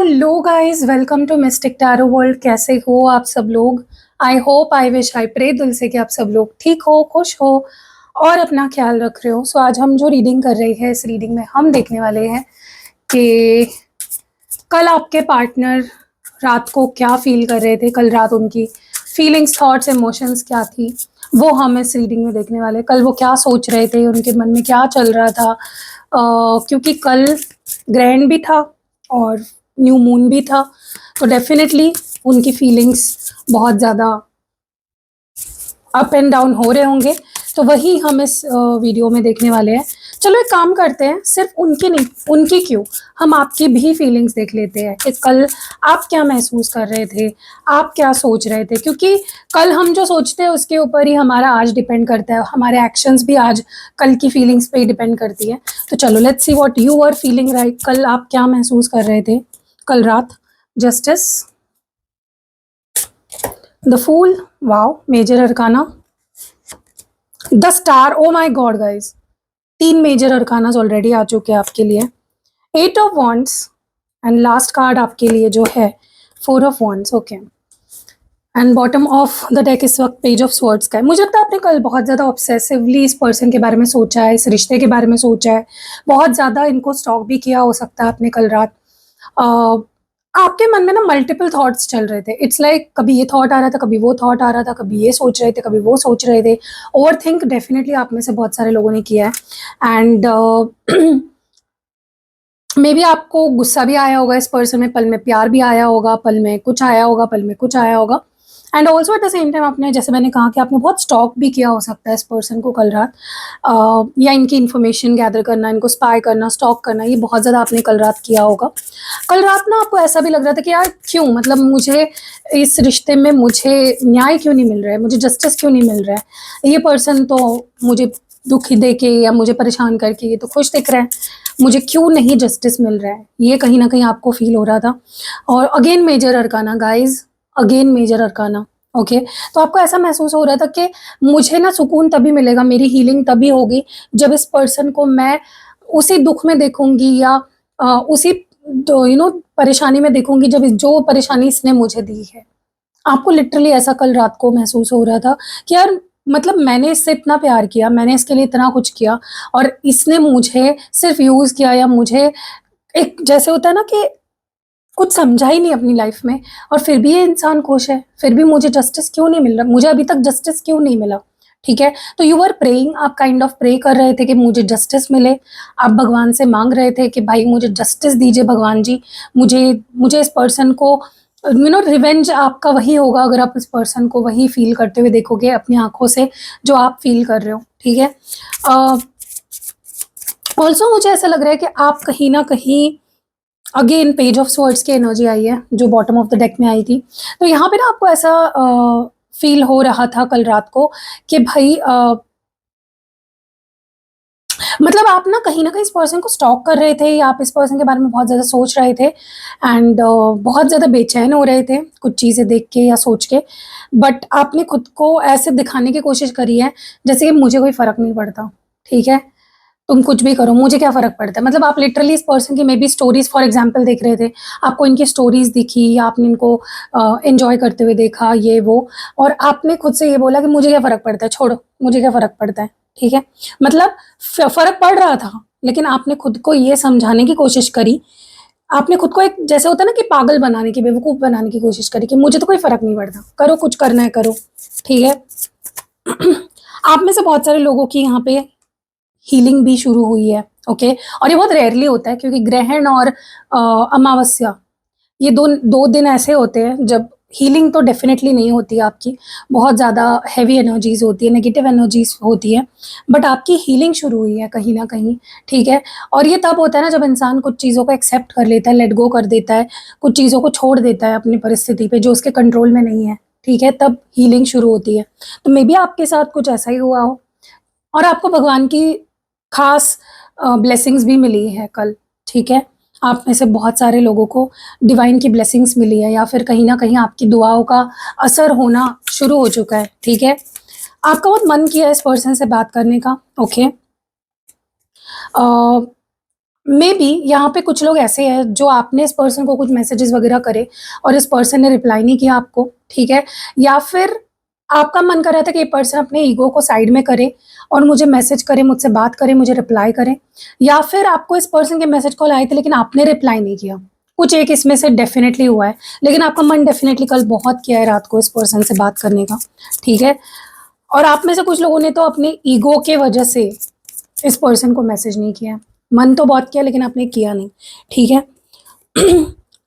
Hello guys, welcome to mystic tarot world. कैसे हो आप सब लोग? I hope, I wish, I pray दिल से कि आप सब लोग ठीक हो, खुश हो और अपना ख्याल रख रहे हो। सो आज हम जो रीडिंग कर रहे हैं, इस रीडिंग में हम देखने वाले हैं कि कल आपके पार्टनर रात को क्या फील कर रहे थे, कल रात उनकी फीलिंग्स, थॉट्स, इमोशंस क्या थी, वो हम इस रीडिंग में देखने वाले हैं। कल वो क्या सोच रहे थे, उनके मन में क्या चल रहा था, क्योंकि कल ग्रहण भी था और न्यू मून भी था, तो डेफिनेटली उनकी फीलिंग्स बहुत ज़्यादा अप एंड डाउन हो रहे होंगे। तो वही हम इस वीडियो में देखने वाले हैं। चलो एक काम करते हैं, सिर्फ उनकी नहीं, उनकी क्यों, हम आपकी भी फीलिंग्स देख लेते हैं कि कल आप क्या महसूस कर रहे थे, आप क्या सोच रहे थे, क्योंकि कल हम जो सोचते हैं उसके ऊपर ही हमारा आज डिपेंड करता है, हमारे एक्शंस भी आज कल की फीलिंग्स पे ही डिपेंड करती है। तो चलो let's see what you are feeling right. कल आप क्या महसूस कर रहे थे कल रात? Justice, the fool, wow, major arcana, the star, oh my god guys, 3 major arcanas already आ चुके हैं आपके लिए। 8 of wands and last card आपके लिए जो है 4 of wands. Okay, and bottom of the deck इस वक्त पेज ऑफ स्वॉर्ड्स का है। मुझे लगता है आपने कल बहुत ज़्यादा ऑब्सेसिवली इस पर्सन के बारे में सोचा है, इस रिश्ते के बारे में सोचा है, बहुत ज़्यादा इनको स्टॉक भी किया हो सकता है आपने कल रात। आपके मन में ना मल्टीपल थॉट्स चल रहे थे। इट्स लाइक कभी ये थॉट आ रहा था, कभी वो थॉट आ रहा था, कभी ये सोच रहे थे, कभी वो सोच रहे थे। ओवर थिंक डेफिनेटली आप में से बहुत सारे लोगों ने किया है। एंड मे बी आपको गुस्सा भी आया होगा इस पर्सन में, पल में प्यार भी आया होगा, पल में कुछ आया होगा, पल में कुछ आया होगा। And also at the same time आपने, जैसे मैंने कहा कि आपने बहुत स्टॉक भी किया हो सकता है इस पर्सन को कल रात, या इनकी इन्फॉर्मेशन गैदर करना, इनको स्पाई करना, स्टॉक करना, ये बहुत ज़्यादा आपने कल रात किया होगा। कल रात ना आपको ऐसा भी लग रहा था कि यार क्यों, मतलब मुझे इस रिश्ते में मुझे न्याय क्यों नहीं मिल रहा है, मुझे जस्टिस क्यों नहीं मिल रहा है, ये पर्सन तो मुझे दुखी दे के या मुझे परेशान करके ये तो खुश दिख रहा है, मुझे क्यों नहीं जस्टिस मिल रहा है, ये कहीं ना कहीं आपको फील हो रहा था। और again major arcana guys, again major arcana. Okay, तो आपको ऐसा महसूस हो रहा था कि मुझे ना सुकून तभी मिलेगा, मेरी हीलिंग तभी होगी जब इस पर्सन को मैं उसी दुख में देखूंगी या उसी परेशानी में देखूंगी जब जो परेशानी इसने मुझे दी है। आपको लिटरली ऐसा कल रात को महसूस हो रहा था कि यार मतलब मैंने इससे इतना प्यार किया, मैंने इसके लिए इतना कुछ किया और इसने मुझे सिर्फ यूज़ किया, या मुझे एक जैसे होता है ना कि कुछ समझा ही नहीं अपनी लाइफ में, और फिर भी ये इंसान खुश है, फिर भी मुझे जस्टिस क्यों नहीं मिल रहा, मुझे अभी तक जस्टिस क्यों नहीं मिला। ठीक है, तो यू आर प्रेइंग, आप काइंड ऑफ प्रे कर रहे थे कि मुझे जस्टिस मिले। आप भगवान से मांग रहे थे कि भाई मुझे जस्टिस दीजिए भगवान जी, मुझे मुझे इस पर्सन को रिवेंज आपका वही होगा अगर आप इस पर्सन को वही फील करते हुए देखोगे अपनी आंखों से जो आप फील कर रहे हो। ठीक है, ऑल्सो मुझे ऐसा लग रहा है कि आप कहीं ना कहीं, अगेन पेज ऑफ स्वॉर्ड्स की एनर्जी आई है जो बॉटम ऑफ द डेक में आई थी, तो यहाँ पे ना आपको ऐसा फील हो रहा था कल रात को कि भाई मतलब आप ना कहीं इस पर्सन को स्टॉक कर रहे थे, या आप इस पर्सन के बारे में बहुत ज़्यादा सोच रहे थे एंड बहुत ज़्यादा बेचैन हो रहे थे कुछ चीज़ें देख के या सोच के, बट आपने खुद को ऐसे दिखाने की कोशिश करी है जैसे कि मुझे कोई फ़र्क नहीं पड़ता। ठीक है, तुम कुछ भी करो, मुझे क्या फ़र्क पड़ता है। मतलब आप लिटरली इस पर्सन की may be stories for example देख रहे थे, आपको इनकी स्टोरीज़ दिखी या आपने इनको एन्जॉय करते हुए देखा ये वो, और आपने खुद से ये बोला कि मुझे क्या फ़र्क पड़ता है, छोड़ो मुझे क्या फ़र्क पड़ता है। ठीक है, मतलब फ़र्क पड़ रहा था, लेकिन आपने खुद को ये समझाने की कोशिश करी, आपने खुद को एक जैसे होता है ना कि पागल बनाने की, बेवकूफ़ बनाने की कोशिश करी कि मुझे तो कोई फ़र्क नहीं पड़ता, करो कुछ करना है करो। ठीक है, आप में से बहुत सारे लोगों की यहाँ पे हीलिंग भी शुरू हुई है। ओके, और ये बहुत रेयरली होता है क्योंकि ग्रहण और अमावस्या, ये दो दिन ऐसे होते हैं जब हीलिंग तो डेफिनेटली नहीं होती आपकी, बहुत ज़्यादा हैवी एनर्जीज होती है, नेगेटिव एनर्जीज होती है, बट आपकी हीलिंग शुरू हुई है कहीं ना कहीं। ठीक है, और ये तब होता है ना जब इंसान कुछ चीज़ों को एक्सेप्ट कर लेता है, लेट गो कर देता है, कुछ चीज़ों को छोड़ देता है अपनी परिस्थिति पे जो उसके कंट्रोल में नहीं है। ठीक है, तब हीलिंग शुरू होती है। तो मे बी आपके साथ कुछ ऐसा ही हुआ हो और आपको भगवान की खास ब्लेसिंग्स भी मिली है कल। ठीक है, आप में से बहुत सारे लोगों को डिवाइन की ब्लेसिंग्स मिली है, या फिर कहीं ना कहीं आपकी दुआओं का असर होना शुरू हो चुका है। ठीक है, आपका बहुत मन किया इस पर्सन से बात करने का। ओके, मे बी यहाँ पे कुछ लोग ऐसे हैं जो आपने इस पर्सन को कुछ मैसेजेस वगैरह करे और इस पर्सन ने रिप्लाई नहीं किया आपको, ठीक है? या फिर आपका मन कर रहा था कि ये पर्सन अपने ईगो को साइड में करे और मुझे मैसेज करे, मुझसे बात करे, मुझे रिप्लाई करे, या फिर आपको इस पर्सन के मैसेज कॉल आए थे लेकिन आपने रिप्लाई नहीं किया। कुछ एक इसमें से डेफिनेटली हुआ है, लेकिन आपका मन डेफिनेटली कल बहुत किया है रात को इस पर्सन से बात करने का, ठीक है? और आप में से कुछ लोगों ने तो अपने ईगो के वजह से इस पर्सन को मैसेज नहीं किया। मन तो बहुत किया लेकिन आपने किया नहीं, ठीक है?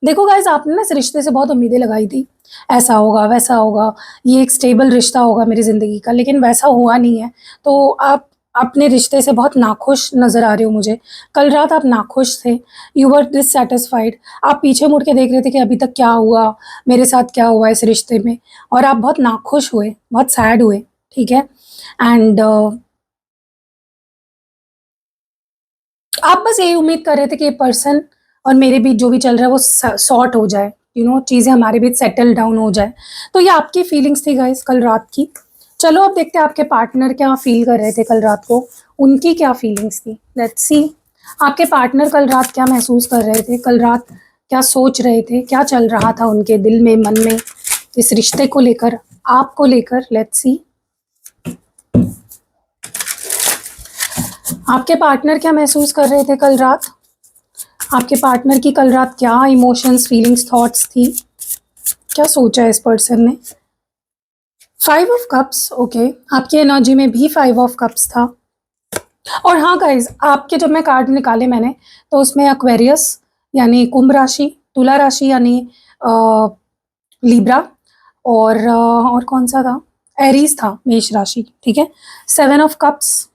देखो गाइस, आपने ना इस रिश्ते से बहुत उम्मीदें लगाई थी, ऐसा होगा, वैसा होगा, ये एक स्टेबल रिश्ता होगा मेरी ज़िंदगी का, लेकिन वैसा हुआ नहीं है। तो आप अपने रिश्ते से बहुत नाखुश नज़र आ रहे हो मुझे। कल रात आप नाखुश थे, यू वर डिससैटिस्फाइड। आप पीछे मुड़ के देख रहे थे कि अभी तक क्या हुआ, मेरे साथ क्या हुआ इस रिश्ते में, और आप बहुत नाखुश हुए, बहुत सैड हुए, ठीक है? एंड आप बस यही उम्मीद कर रहे थे कि ये पर्सन और मेरे बीच जो भी चल रहा है वो सॉर्ट हो जाए, यू नो, चीज़ें हमारे बीच सेटल डाउन हो जाए। तो ये आपकी फीलिंग्स थी गाइस कल रात की। चलो अब देखते हैं आपके पार्टनर क्या फील कर रहे थे कल रात को, उनकी क्या फीलिंग्स थी। लेट्स सी आपके पार्टनर कल रात क्या महसूस कर रहे थे, कल रात क्या सोच रहे थे, क्या चल रहा था उनके दिल में, मन में, इस रिश्ते को लेकर, आपको लेकर। लेट्स सी आपके पार्टनर क्या महसूस कर रहे थे कल रात, आपके पार्टनर की कल रात क्या इमोशंस, फीलिंग्स, थॉट्स थी, क्या सोचा है इस पर्सन ने। 5 ऑफ कप्स, ओके, आपकी एनर्जी में भी 5 ऑफ कप्स था। और हाँ गाइज, आपके जब मैं कार्ड निकाले मैंने, तो उसमें एक्वेरियस यानी कुंभ राशि, तुला राशि यानी लिब्रा, और कौन सा था, एरीज था, मेष राशि, ठीक है? 7 of cups,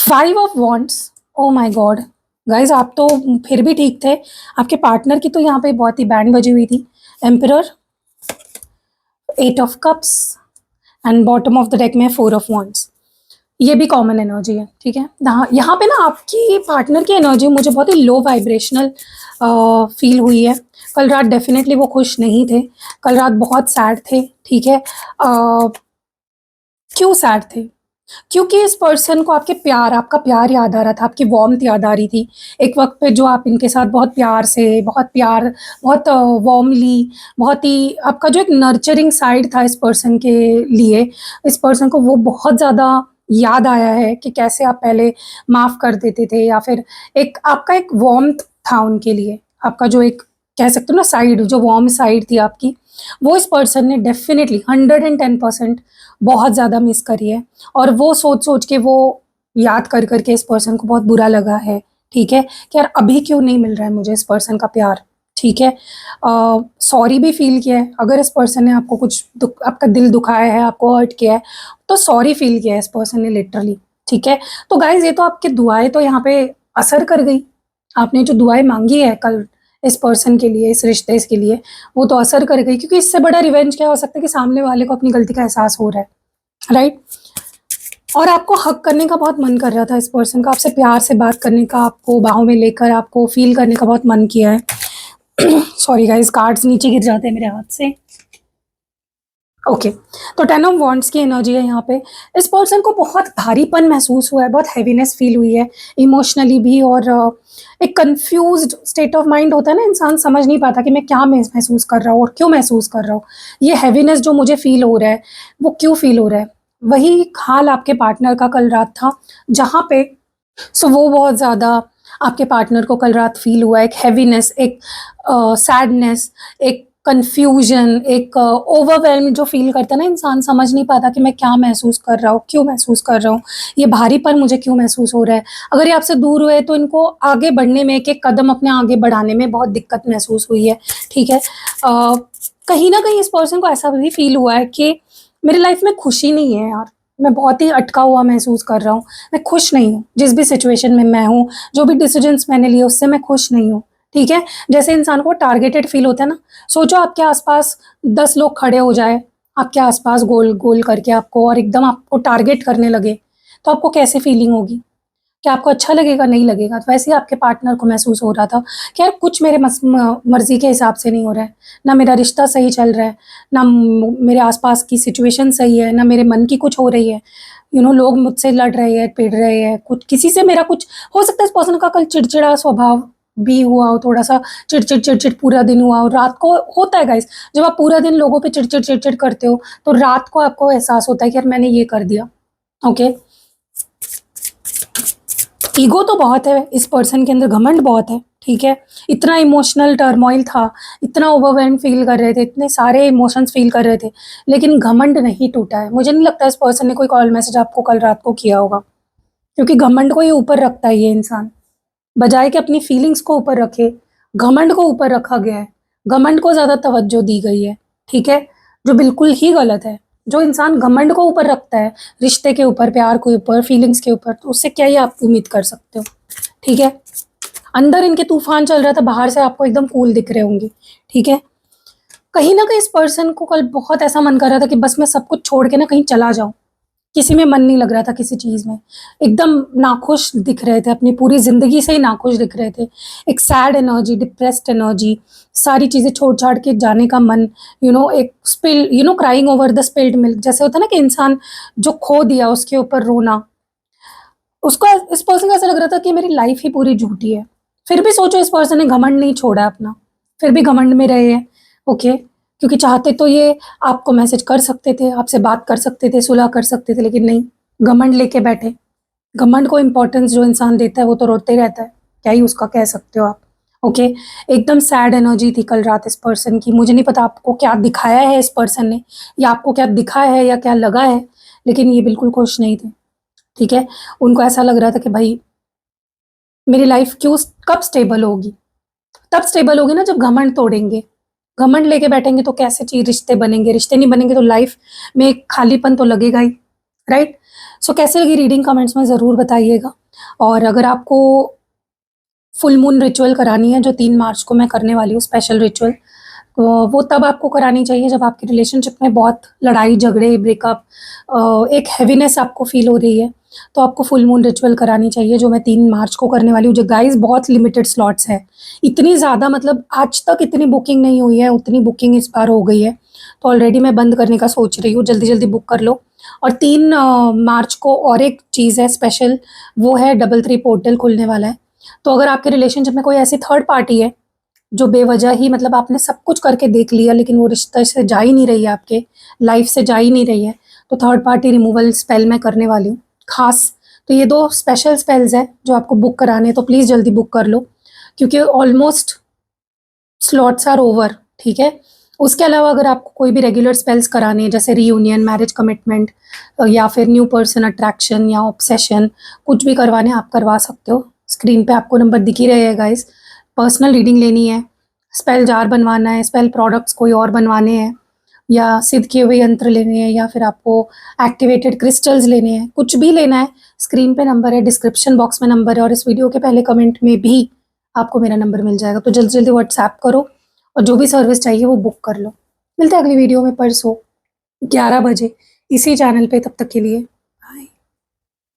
5 of wands, O my God guys, आप तो फिर भी ठीक थे। आपके पार्टनर की तो यहाँ पे बहुत ही बैंड बजी हुई थी। Emperor, 8 of cups, and bottom of the deck में 4 ऑफ वॉन्ड्स। ये भी कॉमन एनर्जी है, ठीक है? यहाँ पे ना आपकी पार्टनर की एनर्जी मुझे बहुत ही लो वाइब्रेशनल फील हुई है। कल रात डेफिनेटली वो खुश नहीं थे, कल रात बहुत सैड थे, ठीक है? क्यों सैड थे? क्योंकि इस पर्सन को आपके प्यार, आपका प्यार याद आ रहा था, आपकी वार्मथ याद आ रही थी। एक वक्त पे जो आप इनके साथ बहुत प्यार से, बहुत वार्मली, बहुत ही आपका जो एक नर्चरिंग साइड था इस पर्सन के लिए, इस पर्सन को वो बहुत ज़्यादा याद आया है कि कैसे आप पहले माफ़ कर देते थे, या फिर एक आपका एक वार्मथ था उनके लिए, आपका जो एक कह सकते हो ना साइड, जो वार्म साइड थी आपकी, वो इस पर्सन ने डेफिनेटली 110% बहुत ज़्यादा मिस करी है। और वो सोच के, वो याद कर करके इस पर्सन को बहुत बुरा लगा है, ठीक है? कि यार अभी क्यों नहीं मिल रहा है मुझे इस पर्सन का प्यार, ठीक है? सॉरी भी फील किया है, अगर इस पर्सन ने आपको कुछ आपका दिल दुखाया है, आपको हर्ट किया है, तो सॉरी फील किया है इस पर्सन ने लिटरली, ठीक है? तो गाइज, ये तो आपकी दुआएं तो यहाँ पे असर कर गई। आपने जो दुआएं मांगी है कल इस पर्सन के लिए, इस रिश्ते के लिए, वो तो असर कर गई, क्योंकि इससे बड़ा रिवेंज क्या हो सकता है कि सामने वाले को अपनी गलती का एहसास हो रहा है, राइट? और आपको हक करने का बहुत मन कर रहा था इस पर्सन का, आपसे प्यार से बात करने का, आपको बाहों में लेकर आपको फील करने का बहुत मन किया है। सॉरी गाइस, कार्ड्स नीचे गिर जाते हैं मेरे हाथ से। ओके, तो 10 ऑफ वॉन्ड्स की एनर्जी है यहाँ पे। इस पर्सन को बहुत भारीपन महसूस हुआ है, बहुत हैवीनेस फील हुई है इमोशनली भी, और एक कंफ्यूज्ड स्टेट ऑफ माइंड होता है ना, इंसान समझ नहीं पाता कि मैं क्या महसूस कर रहा हूँ और क्यों महसूस कर रहा हूँ। ये हैवीनेस जो मुझे फील हो रहा है, वो क्यों फील हो रहा है, वही हाल आपके पार्टनर का कल रात था, जहाँ पे वो बहुत ज़्यादा आपके पार्टनर को कल रात फील हुआ, एक हैवीनेस, एक सैडनेस, एक कन्फ्यूजन, एक ओवरवेल्म जो फील करता है ना इंसान, समझ नहीं पाता कि मैं क्या महसूस कर रहा हूँ, क्यों महसूस कर रहा हूँ, ये भारीपन मुझे क्यों महसूस हो रहा है। अगर ये आपसे दूर हुए तो इनको आगे बढ़ने में, एक एक कदम अपने आगे बढ़ाने में बहुत दिक्कत महसूस हुई है, ठीक है? कहीं ना कहीं इस पर्सन को ऐसा भी फील हुआ है कि मेरी लाइफ में खुशी नहीं है यार, मैं बहुत ही अटका हुआ महसूस कर रहा हूँ, मैं खुश नहीं हूँ जिस भी सिचुएशन में मैं हूँ, जो भी डिसीजंस मैंने लिए उससे मैं खुश नहीं हूँ, ठीक है? जैसे इंसान को टारगेटेड फील होता है ना, सोचो आपके आसपास 10 लोग खड़े हो जाए आपके आसपास गोल गोल करके आपको, और एकदम आपको टारगेट करने लगे, तो आपको कैसी फीलिंग होगी? क्या आपको अच्छा लगेगा? नहीं लगेगा। तो वैसे ही आपके पार्टनर को महसूस हो रहा था कि यार कुछ मेरे मर्जी के हिसाब से नहीं हो रहा है, ना मेरा रिश्ता सही चल रहा है, ना मेरे आसपास की सिचुएशन सही है, ना मेरे मन की कुछ हो रही है, लोग मुझसे लड़ रहे हैं, पिड़ रहे हैं, कुछ किसी से मेरा कुछ हो सकता है इस पर्सन का कल चिड़चिड़ा स्वभाव भी हुआ हो, थोड़ा-सा चिड़चिड़ पूरा दिन हुआ हो। रात को होता है गाइस, जब आप पूरा दिन लोगों पे चिड़चिड़ करते हो, तो रात को आपको एहसास होता है कि यार मैंने ये कर दिया, ओके? ईगो तो बहुत है इस पर्सन के अंदर, घमंड बहुत है, ठीक है? इतना इमोशनल टर्मोइल था, इतना ओवरवेल्म फील कर रहे थे, इतने सारे इमोशंस फील कर रहे थे, लेकिन घमंड नहीं टूटा है। मुझे नहीं लगता इस पर्सन ने कोई कॉल मैसेज आपको कल रात को किया होगा, क्योंकि घमंड को ही ऊपर रखता है ये इंसान। बजाय कि अपनी फीलिंग्स को ऊपर रखे, घमंड को ऊपर रखा गया है। घमंड को ज़्यादा तवज्जो दी गई है, ठीक है? जो बिल्कुल ही गलत है। जो इंसान घमंड को ऊपर रखता है, रिश्ते के ऊपर, प्यार के ऊपर, फीलिंग्स के ऊपर, तो उससे क्या ही आप उम्मीद कर सकते हो, ठीक है? अंदर इनके तूफान चल रहा था, बाहर से आपको एकदम कूल दिख रहे होंगे, ठीक है? कहीं न कहीं इस पर्सन को कल बहुत ऐसा मन कर रहा था कि बस मैं सब कुछ छोड़ के ना कहीं चला जाऊँ। किसी में मन नहीं लग रहा था किसी चीज़ में। एकदम नाखुश दिख रहे थे, अपनी पूरी ज़िंदगी से ही नाखुश दिख रहे थे। एक सैड एनर्जी, डिप्रेस्ड एनर्जी, सारी चीज़ें छोड़-छाड़ के जाने का मन, एक crying over the spilled milk, जैसे होता है ना कि इंसान जो खो दिया उसके ऊपर रोना। उसको इस पर्सन को ऐसा लग रहा था कि मेरी लाइफ़ ही पूरी झूठी है। फिर भी सोचो इस पर्सन ने घमंड नहीं छोड़ा अपना, फिर भी घमंड में रहे हैं, ओके? क्योंकि चाहते तो ये आपको मैसेज कर सकते थे, आपसे बात कर सकते थे, सुलह कर सकते थे, लेकिन नहीं, घमंड लेके बैठे। घमंड को इम्पोर्टेंस जो इंसान देता है वो तो रोते ही रहता है, क्या ही उसका कह सकते हो आप, ओके? एकदम सैड एनर्जी थी कल रात इस पर्सन की। मुझे नहीं पता आपको क्या दिखाया है इस पर्सन ने, या आपको क्या दिखा है या क्या लगा है, लेकिन ये बिल्कुल खुश नहीं थे, ठीक है? उनको ऐसा लग रहा था कि भाई मेरी लाइफ कब स्टेबल होगी? तब स्टेबल होगी ना जब घमंड तोड़ेंगे। घमंड लेके बैठेंगे तो कैसे रिश्ते बनेंगे? रिश्ते नहीं बनेंगे तो लाइफ में एक खालीपन तो लगेगा ही, राइट? सो कैसे लगी रीडिंग कमेंट्स में ज़रूर बताइएगा। और अगर आपको फुल मून रिचुअल करानी है जो 3 मार्च को मैं करने वाली हूँ, स्पेशल रिचुअल, वो तब आपको करानी चाहिए जब आपकी रिलेशनशिप में बहुत लड़ाई झगड़े, ब्रेकअप, एक हैवीनेस आपको फील हो रही है, तो आपको फुल मून रिचुअल करानी चाहिए जो मैं 3 मार्च को करने वाली हूँ। जो गाइस बहुत लिमिटेड स्लॉट्स है, इतनी ज़्यादा मतलब आज तक इतनी बुकिंग नहीं हुई है, उतनी बुकिंग इस बार हो गई है, तो ऑलरेडी मैं बंद करने का सोच रही हूँ। जल्दी जल्दी बुक कर लो। और 3 मार्च को और एक चीज़ है स्पेशल, वो है डबल 3 पोर्टल खुलने वाला है। तो अगर आपके रिलेशनशिप में कोई ऐसी थर्ड पार्टी है जो बेवजह ही, मतलब आपने सब कुछ करके देख लिया लेकिन वो रिश्ते से जा ही नहीं रही है, आपके लाइफ से जा ही नहीं रही है, तो थर्ड पार्टी रिमूवल स्पेल मैं करने वाली हूँ खास। तो ये 2 स्पेशल स्पेल्स हैं जो आपको बुक कराने हैं, तो प्लीज़ जल्दी बुक कर लो क्योंकि ऑलमोस्ट स्लॉट्स आर ओवर, ठीक है? उसके अलावा अगर आपको कोई भी रेगुलर स्पेल्स कराने हैं जैसे रीयूनियन, मैरिज कमिटमेंट, या फिर न्यू पर्सन अट्रैक्शन या ऑब्सेशन, कुछ भी करवाने आप करवा सकते हो। स्क्रीन पे आपको नंबर दिख ही रहेगा गाइस। पर्सनल रीडिंग लेनी है, स्पेल जार बनवाना है, स्पेल प्रोडक्ट्स कोई और बनवाने हैं, या सिद्ध किए हुए यंत्र लेने हैं, या फिर आपको एक्टिवेटेड क्रिस्टल्स लेने हैं, कुछ भी लेना है, स्क्रीन पे नंबर है, डिस्क्रिप्शन बॉक्स में नंबर है और इस वीडियो के पहले कमेंट में भी आपको मेरा नंबर मिल जाएगा। तो जल्दी जल्दी व्हाट्सएप करो और जो भी सर्विस चाहिए वो बुक कर लो। मिलते हैं अगली वीडियो में परसों 11 बजे इसी चैनल पे, तब तक के लिए